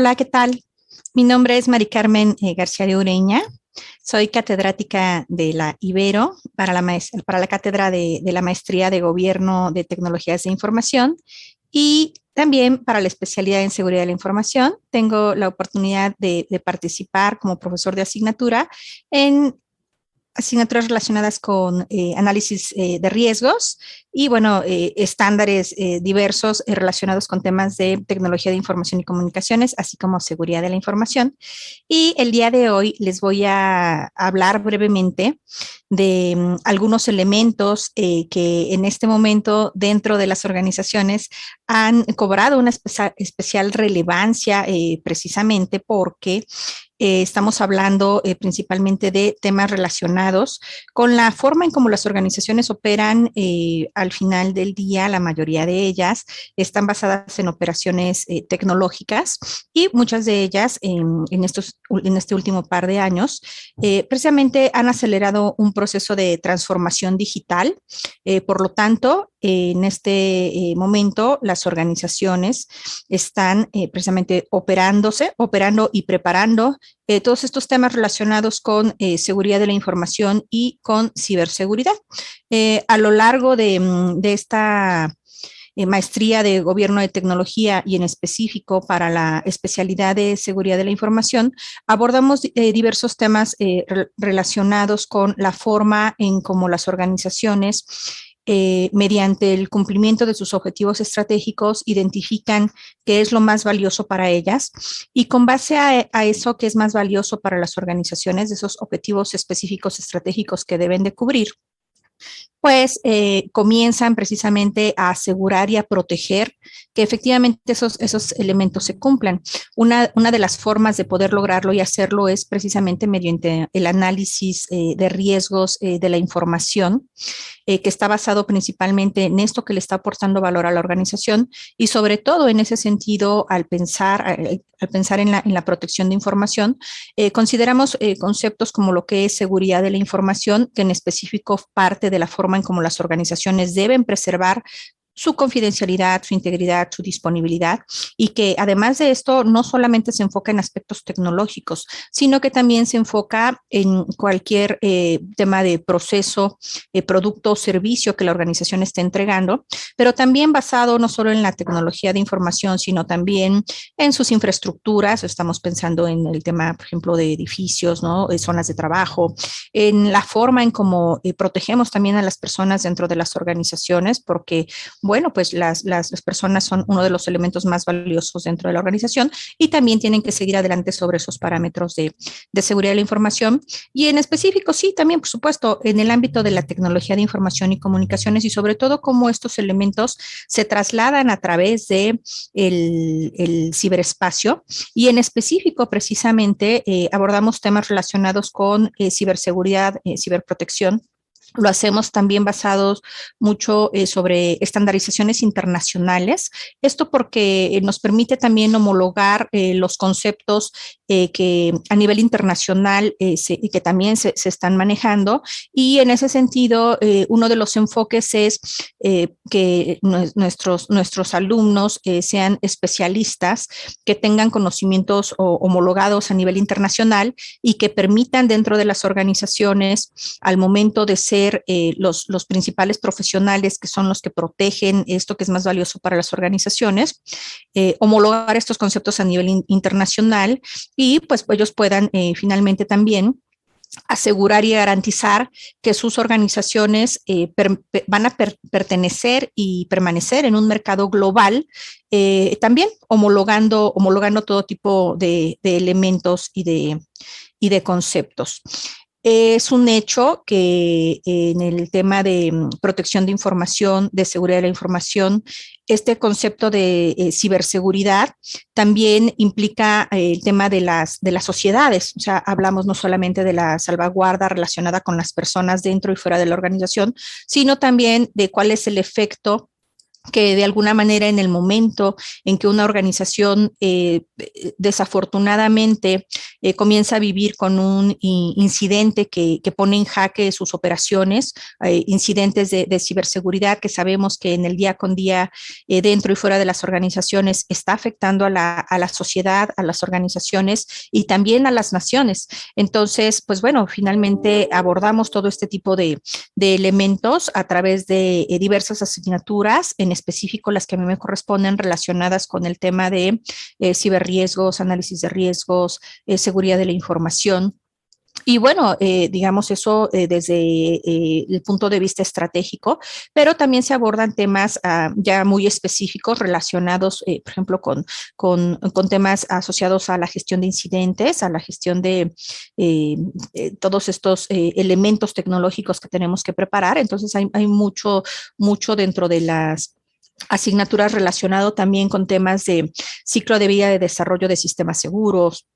Hola, ¿qué tal? Mi nombre es Mari Carmen García de Ureña. Soy catedrática de la Ibero para la cátedra de la Maestría de Gobierno de Tecnologías de Información y también para la especialidad en Seguridad de la Información. Tengo la oportunidad de participar como profesor de asignatura en asignaturas relacionadas con análisis de riesgos y, bueno, estándares diversos relacionados con temas de tecnología de información y comunicaciones, así como seguridad de la información. Y el día de hoy les voy a hablar brevemente de algunos elementos que en este momento dentro de las organizaciones han cobrado una especial relevancia precisamente porque estamos hablando principalmente de temas relacionados con la forma en cómo las organizaciones operan. Al final del día, la mayoría de ellas están basadas en operaciones tecnológicas y muchas de ellas en este último par de años precisamente han acelerado un proceso de transformación digital. Por lo tanto, en este momento, las organizaciones están precisamente operando y preparando todos estos temas relacionados con seguridad de la información y con ciberseguridad. A lo largo de esta maestría de gobierno de tecnología y en específico para la especialidad de seguridad de la información, abordamos diversos temas relacionados con la forma en cómo las organizaciones mediante el cumplimiento de sus objetivos estratégicos, identifican qué es lo más valioso para ellas y con base a eso que es más valioso para las organizaciones, de esos objetivos específicos estratégicos que deben de cubrir, pues comienzan precisamente a asegurar y a proteger que efectivamente esos elementos se cumplan. Una de las formas de poder lograrlo y hacerlo es precisamente mediante el análisis de riesgos de la información, que está basado principalmente en esto que le está aportando valor a la organización y sobre todo en ese sentido, al pensar en la protección de información, consideramos conceptos como lo que es seguridad de la información, que en específico parte de la forma en cómo las organizaciones deben preservar su confidencialidad, su integridad, su disponibilidad, y que además de esto no solamente se enfoca en aspectos tecnológicos, sino que también se enfoca en cualquier tema de proceso, producto o servicio que la organización esté entregando, pero también basado no solo en la tecnología de información, sino también en sus infraestructuras. Estamos pensando en el tema, por ejemplo, de edificios, ¿no? Zonas de trabajo, en la forma en cómo protegemos también a las personas dentro de las organizaciones, porque bueno, pues las personas son uno de los elementos más valiosos dentro de la organización y también tienen que seguir adelante sobre esos parámetros de seguridad de la información. Y en específico, sí, también, por supuesto, en el ámbito de la tecnología de información y comunicaciones y sobre todo cómo estos elementos se trasladan a través de el ciberespacio. Y en específico, precisamente, abordamos temas relacionados con ciberseguridad, ciberprotección. Lo hacemos también basados mucho sobre estandarizaciones internacionales. Esto porque nos permite también homologar los conceptos que a nivel internacional que también se están manejando. Y en ese sentido, uno de los enfoques es que nuestros alumnos sean especialistas, que tengan conocimientos homologados a nivel internacional y que permitan dentro de las organizaciones, al momento de ser los principales profesionales que son los que protegen esto que es más valioso para las organizaciones, homologar estos conceptos a nivel internacional y pues ellos puedan finalmente también asegurar y garantizar que sus organizaciones van a pertenecer y permanecer en un mercado global, también homologando todo tipo de elementos y de conceptos. Es un hecho que en el tema de protección de información, de seguridad de la información, este concepto de ciberseguridad también implica el tema de las sociedades. O sea, hablamos no solamente de la salvaguarda relacionada con las personas dentro y fuera de la organización, sino también de cuál es el efecto que de alguna manera en el momento en que una organización desafortunadamente comienza a vivir con un incidente que pone en jaque sus operaciones, incidentes de ciberseguridad que sabemos que en el día con día dentro y fuera de las organizaciones está afectando a la sociedad, a las organizaciones y también a las naciones. Entonces, pues bueno, finalmente abordamos todo este tipo de elementos a través de diversas asignaturas, en específico las que a mí me corresponden relacionadas con el tema de ciberriesgos, análisis de riesgos, seguridad de la información. Y bueno, digamos eso desde el punto de vista estratégico, pero también se abordan temas ya muy específicos relacionados, por ejemplo, con temas asociados a la gestión de incidentes, a la gestión de todos estos elementos tecnológicos que tenemos que preparar. Entonces hay mucho dentro de las asignaturas relacionado también con temas de ciclo de vida de desarrollo de sistemas seguros,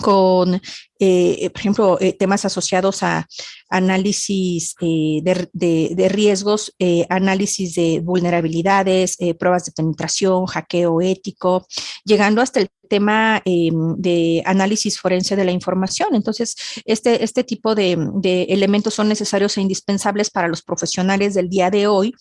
con, por ejemplo, temas asociados a análisis de riesgos, análisis de vulnerabilidades, pruebas de penetración, hackeo ético, llegando hasta el tema de análisis forense de la información. Entonces, este tipo de elementos son necesarios e indispensables para los profesionales del día de hoy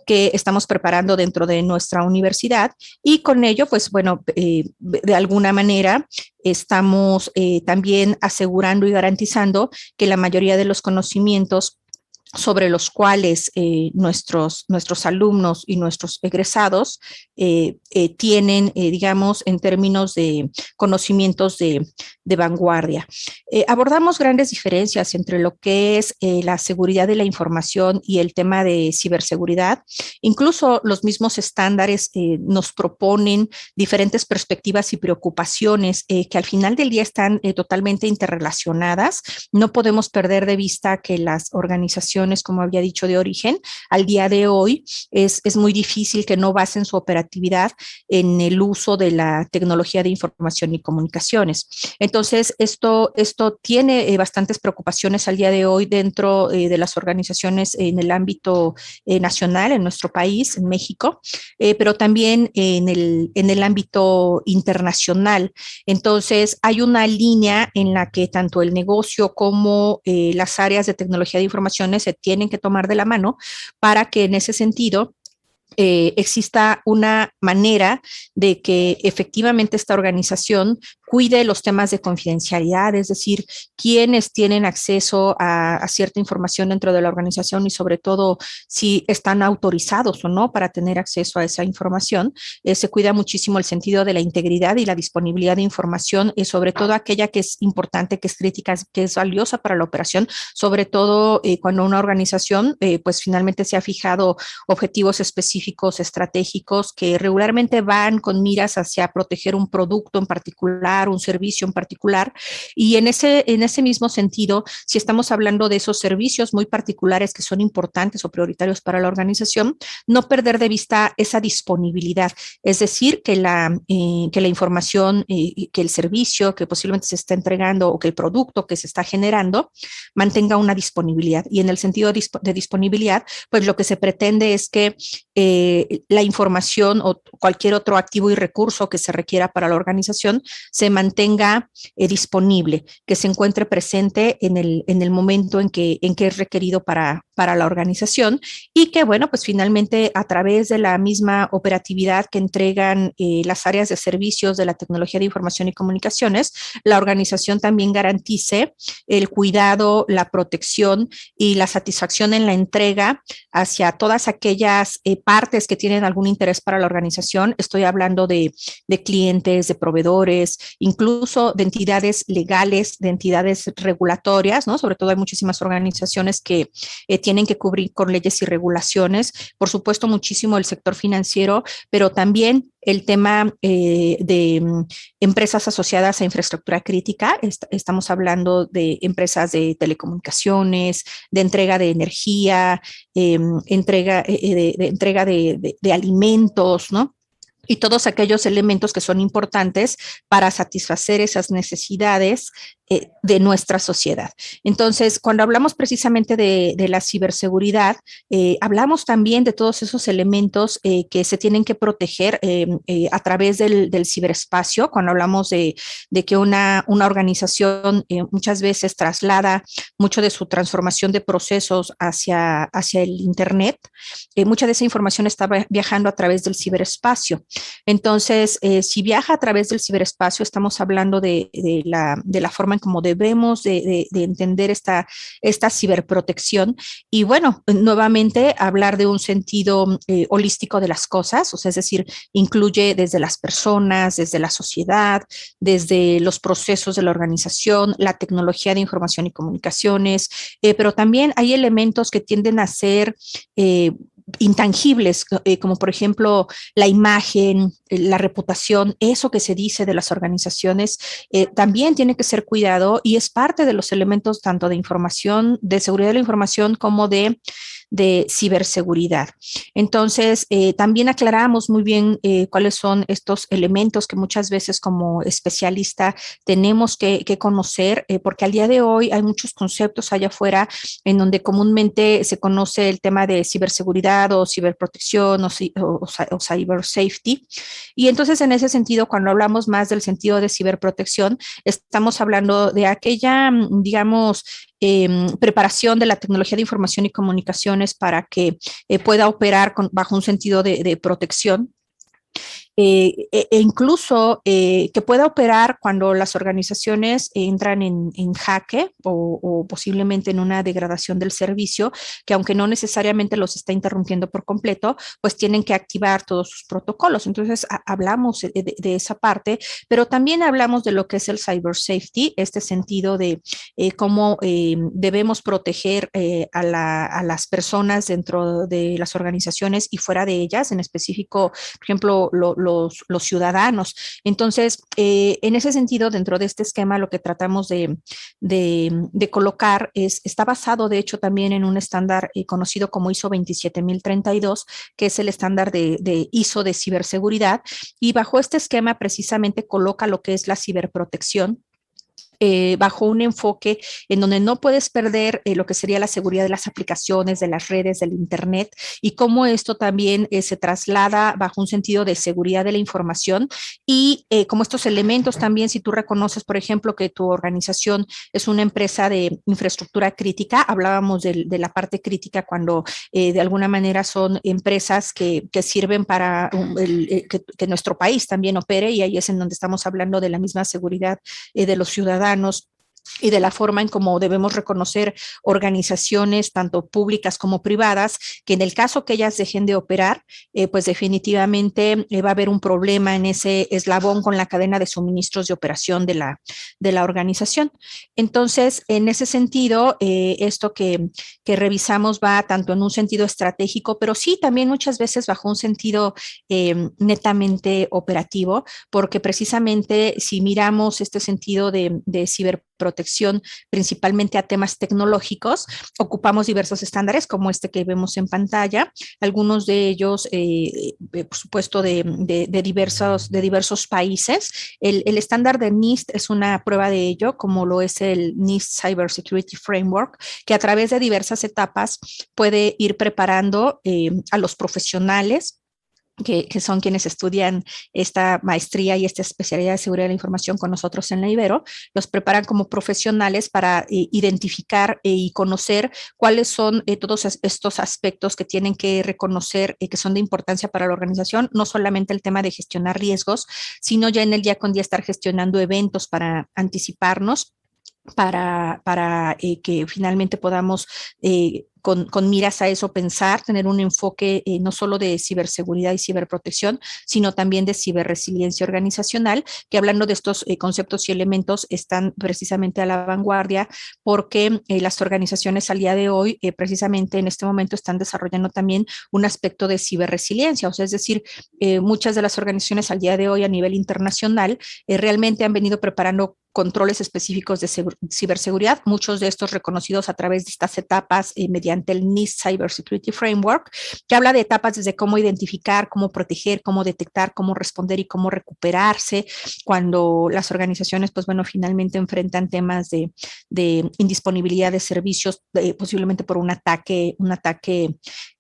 que estamos preparando dentro de nuestra universidad y con ello, pues bueno, de alguna manera estamos también asegurando y garantizando que la mayoría de los conocimientos sobre los cuales nuestros alumnos y nuestros egresados tienen, digamos, en términos de conocimientos de vanguardia. Abordamos grandes diferencias entre lo que es la seguridad de la información y el tema de ciberseguridad. Incluso los mismos estándares nos proponen diferentes perspectivas y preocupaciones que al final del día están totalmente interrelacionadas. No podemos perder de vista que las organizaciones, como había dicho, de origen, al día de hoy es muy difícil que no basen su operatividad en el uso de la tecnología de información y comunicaciones. Entonces, esto tiene bastantes preocupaciones al día de hoy dentro de las organizaciones en el ámbito nacional, en nuestro país, en México, pero también en el ámbito internacional. Entonces, hay una línea en la que tanto el negocio como las áreas de tecnología de informaciones se tienen que tomar de la mano para que en ese sentido exista una manera de que efectivamente esta organización cuide los temas de confidencialidad, es decir, quiénes tienen acceso a cierta información dentro de la organización y sobre todo si están autorizados o no para tener acceso a esa información. Se cuida muchísimo el sentido de la integridad y la disponibilidad de información, sobre todo aquella que es importante, que es crítica, que es valiosa para la operación, sobre todo cuando una organización pues finalmente se ha fijado objetivos específicos, estratégicos, que regularmente van con miras hacia proteger un producto en particular, un servicio en particular. Y en ese mismo sentido, si estamos hablando de esos servicios muy particulares que son importantes o prioritarios para la organización, no perder de vista esa disponibilidad, es decir, que la información, que el servicio que posiblemente se está entregando o que el producto que se está generando mantenga una disponibilidad. Y en el sentido de disponibilidad, pues lo que se pretende es que la información o cualquier otro activo y recurso que se requiera para la organización se mantenga disponible, que se encuentre presente en el momento en que es requerido para la organización y que, bueno, pues finalmente a través de la misma operatividad que entregan las áreas de servicios de la tecnología de información y comunicaciones, la organización también garantice el cuidado, la protección y la satisfacción en la entrega hacia todas aquellas partes que tienen algún interés para la organización. Estoy hablando de clientes, de proveedores, incluso de entidades legales, de entidades regulatorias, ¿no? Sobre todo hay muchísimas organizaciones que tienen que cubrir con leyes y regulaciones. Por supuesto, muchísimo el sector financiero, pero también el tema de empresas asociadas a infraestructura crítica. Estamos hablando de empresas de telecomunicaciones, de entrega de energía, entrega de alimentos, ¿no? Y todos aquellos elementos que son importantes para satisfacer esas necesidades de nuestra sociedad. Entonces, cuando hablamos precisamente de la ciberseguridad, hablamos también de todos esos elementos que se tienen que proteger a través del ciberespacio. Cuando hablamos de que una organización muchas veces traslada mucho de su transformación de procesos hacia el Internet, mucha de esa información está viajando a través del ciberespacio. Entonces, si viaja a través del ciberespacio, estamos hablando de la forma en cómo debemos de entender esta ciberprotección. Y bueno, nuevamente hablar de un sentido holístico de las cosas, o sea, es decir, incluye desde las personas, desde la sociedad, desde los procesos de la organización, la tecnología de información y comunicaciones, pero también hay elementos que tienden a ser intangibles, como por ejemplo la imagen, la reputación, eso que se dice de las organizaciones, también tiene que ser cuidado y es parte de los elementos tanto de información, de seguridad de la información como de ciberseguridad. Entonces, también aclaramos muy bien cuáles son estos elementos que muchas veces como especialista tenemos que conocer, porque al día de hoy hay muchos conceptos allá afuera en donde comúnmente se conoce el tema de ciberseguridad o ciberprotección o cyber safety. Y entonces, en ese sentido, cuando hablamos más del sentido de ciberprotección, estamos hablando de aquella, digamos, preparación de la tecnología de información y comunicaciones para que pueda operar bajo un sentido de protección. Incluso que pueda operar cuando las organizaciones entran en jaque o posiblemente en una degradación del servicio, que aunque no necesariamente los está interrumpiendo por completo, pues tienen que activar todos sus protocolos. Entonces, hablamos de esa parte, pero también hablamos de lo que es el cyber safety, este sentido de cómo debemos proteger a las personas dentro de las organizaciones y fuera de ellas, en específico, por ejemplo, los ciudadanos. Entonces, en ese sentido, dentro de este esquema, lo que tratamos de colocar está basado, de hecho, también en un estándar conocido como ISO 27032, que es el estándar de ISO de ciberseguridad, y bajo este esquema precisamente coloca lo que es la ciberprotección, bajo un enfoque en donde no puedes perder lo que sería la seguridad de las aplicaciones, de las redes, del Internet, y cómo esto también se traslada bajo un sentido de seguridad de la información y como estos elementos también, si tú reconoces, por ejemplo, que tu organización es una empresa de infraestructura crítica, hablábamos de la parte crítica cuando de alguna manera son empresas que sirven para que nuestro país también opere, y ahí es en donde estamos hablando de la misma seguridad de los ciudadanos y de la forma en cómo debemos reconocer organizaciones tanto públicas como privadas, que en el caso que ellas dejen de operar, pues definitivamente va a haber un problema en ese eslabón con la cadena de suministros de operación de la organización. Entonces, en ese sentido, esto que revisamos va tanto en un sentido estratégico, pero sí también muchas veces bajo un sentido netamente operativo, porque precisamente si miramos este sentido de ciberprotección principalmente a temas tecnológicos, ocupamos diversos estándares como este que vemos en pantalla, algunos de ellos, por supuesto, de diversos países. El estándar de NIST es una prueba de ello, como lo es el NIST Cybersecurity Framework, que a través de diversas etapas puede ir preparando a los profesionales que son quienes estudian esta maestría y esta especialidad de seguridad de la información con nosotros en la Ibero, los preparan como profesionales para identificar y conocer cuáles son todos estos aspectos que tienen que reconocer que son de importancia para la organización, no solamente el tema de gestionar riesgos, sino ya en el día con día estar gestionando eventos para anticiparnos, para que finalmente podamos con miras a eso pensar, tener un enfoque no solo de ciberseguridad y ciberprotección, sino también de ciberresiliencia organizacional, que hablando de estos conceptos y elementos están precisamente a la vanguardia porque las organizaciones al día de hoy precisamente en este momento están desarrollando también un aspecto de ciberresiliencia, o sea, es decir, muchas de las organizaciones al día de hoy a nivel internacional realmente han venido preparando controles específicos de ciberseguridad, muchos de estos reconocidos a través de estas etapas mediante mediante el NIST Cybersecurity Framework, que habla de etapas desde cómo identificar, cómo proteger, cómo detectar, cómo responder y cómo recuperarse cuando las organizaciones, pues bueno, finalmente enfrentan temas de indisponibilidad de servicios, posiblemente por un ataque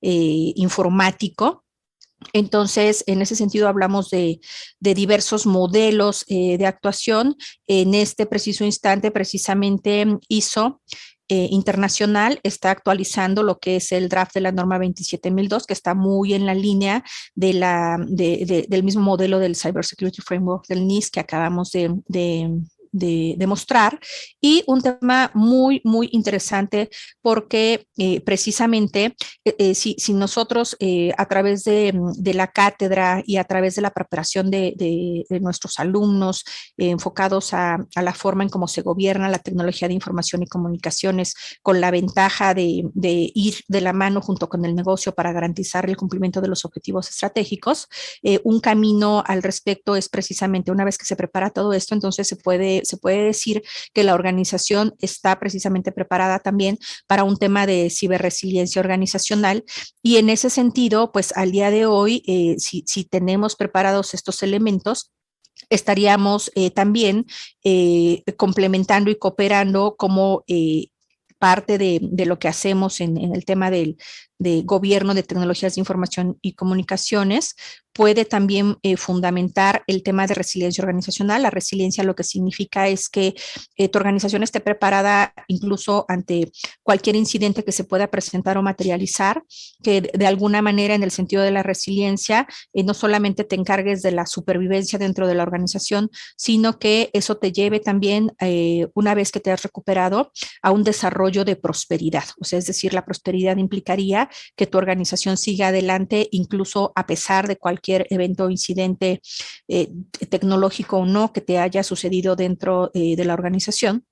informático. Entonces, en ese sentido, hablamos de diversos modelos de actuación. En este preciso instante, precisamente, ISO internacional está actualizando lo que es el draft de la norma 27002, que está muy en la línea del mismo modelo del Cybersecurity Framework del NIST que acabamos de mostrar, y un tema muy, muy interesante porque precisamente si nosotros a través de la cátedra y a través de la preparación de nuestros alumnos enfocados a la forma en cómo se gobierna la tecnología de información y comunicaciones, con la ventaja de ir de la mano junto con el negocio para garantizar el cumplimiento de los objetivos estratégicos, un camino al respecto es precisamente una vez que se prepara todo esto, entonces se puede decir que la organización está precisamente preparada también para un tema de ciberresiliencia organizacional, y en ese sentido, pues al día de hoy, si tenemos preparados estos elementos, estaríamos también complementando y cooperando como parte de lo que hacemos en el tema de gobierno de tecnologías de información y comunicaciones. Puede también fundamentar el tema de resiliencia organizacional. La resiliencia lo que significa es que tu organización esté preparada incluso ante cualquier incidente que se pueda presentar o materializar, que de alguna manera en el sentido de la resiliencia no solamente te encargues de la supervivencia dentro de la organización, sino que eso te lleve también, una vez que te has recuperado, a un desarrollo de prosperidad. O sea, es decir, la prosperidad implicaría que tu organización siga adelante incluso a pesar de cualquier evento o incidente tecnológico o no que te haya sucedido dentro de la organización.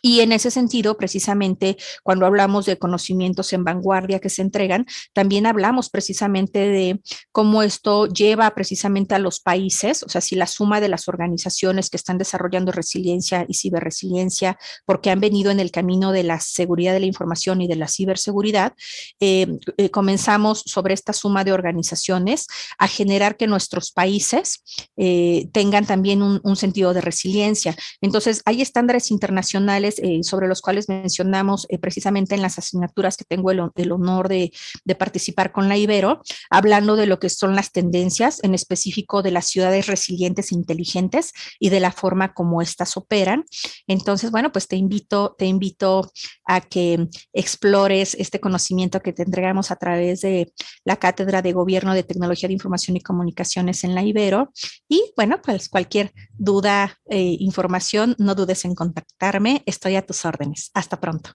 Y en ese sentido, precisamente, cuando hablamos de conocimientos en vanguardia que se entregan, también hablamos precisamente de cómo esto lleva precisamente a los países, o sea, si la suma de las organizaciones que están desarrollando resiliencia y ciberresiliencia, porque han venido en el camino de la seguridad de la información y de la ciberseguridad, comenzamos sobre esta suma de organizaciones a generar que nuestros países tengan también un sentido de resiliencia. Entonces, hay estándares internacionales sobre los cuales mencionamos precisamente en las asignaturas que tengo el honor de participar con la Ibero, hablando de lo que son las tendencias, en específico de las ciudades resilientes e inteligentes y de la forma como éstas operan. Entonces, bueno, pues te invito a que explores este conocimiento que te entregamos a través de la Cátedra de Gobierno de Tecnología de Información y Comunicaciones en la Ibero. Y bueno, pues cualquier duda, información, no dudes en contactarme. Estoy a tus órdenes. Hasta pronto.